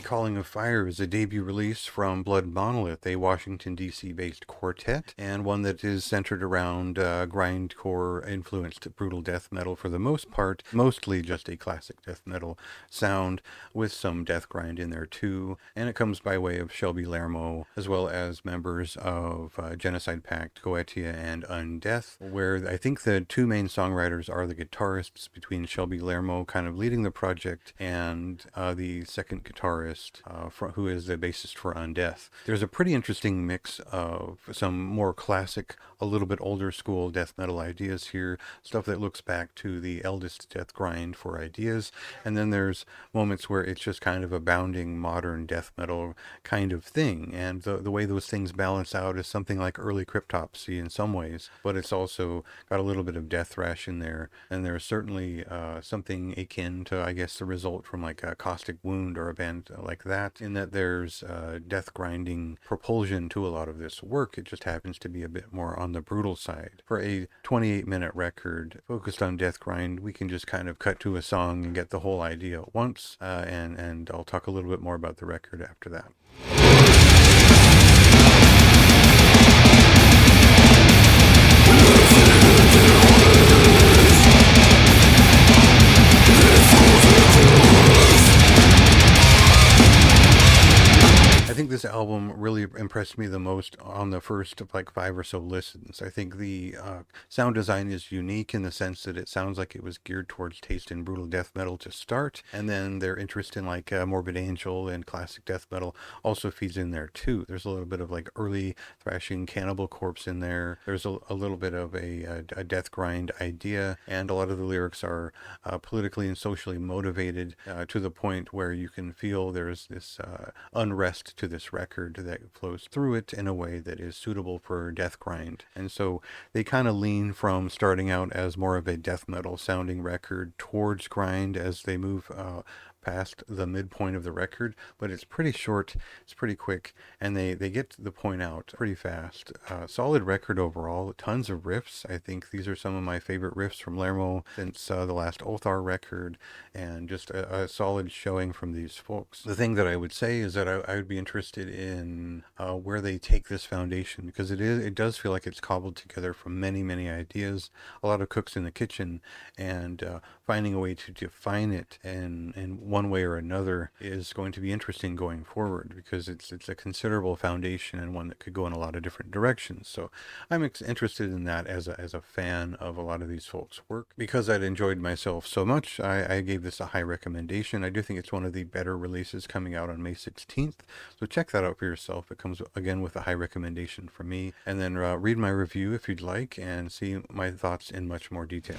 Calling of Fire is a debut release from Blood Monolith, a Washington, D.C. based quartet, and one that is centered around grindcore-influenced brutal death metal for the most part, mostly just a classic death metal sound with some death grind in there too, and it comes by way of Shelby Lermo, as well as members of Genocide Pact, Goetia, and Undeath, where I think the two main songwriters are the guitarists, between Shelby Lermo kind of leading the project and the second guitarist who is the bassist for Undeath. There's a pretty interesting mix of some more classic, a little bit older school death metal ideas here, stuff that looks back to the eldest death grind for ideas, and then there's moments where it's just kind of a bounding modern death metal kind of thing, and the way those things balance out is something like early Cryptopsy in some ways, but it's also got a little bit of death thrash in there, and there's certainly something akin to, I guess, the result from like a Caustic Wound or a band like that, in that there's death grinding propulsion to a lot of this work. It just happens to be a bit more on the brutal side. For a 28-minute record focused on death grind, we can just kind of cut to a song and get the whole idea at once, and I'll talk a little bit more about the record after that. I think this album really impressed me the most on the first like 5 or so listens. I think the sound design is unique in the sense that it sounds like it was geared towards taste in brutal death metal to start, and then their interest in like Morbid Angel and classic death metal also feeds in there too. There's a little bit of like early thrashing Cannibal Corpse in there. There's a little bit of a death grind idea, and a lot of the lyrics are politically and socially motivated to the point where you can feel there's this unrest to this record that flows through it in a way that is suitable for death grind. And so they kind of lean from starting out as more of a death metal sounding record towards grind as they move past the midpoint of the record, but it's pretty short, it's pretty quick, and they get the point out pretty fast. Solid record overall, tons of riffs. I think these are some of my favorite riffs from Lermo since the last Othar record, and just a solid showing from these folks. The thing that I would say is that I would be interested in where they take this foundation, because it does feel like it's cobbled together from many ideas, a lot of cooks in the kitchen, and finding a way to define it in one way or another is going to be interesting going forward, because it's a considerable foundation and one that could go in a lot of different directions. So I'm interested in that as a fan of a lot of these folks' work. Because I'd enjoyed myself so much, I gave this a high recommendation. I do think it's one of the better releases coming out on May 16th. So check that out for yourself. It comes again with a high recommendation from me. And then read my review if you'd like and see my thoughts in much more detail.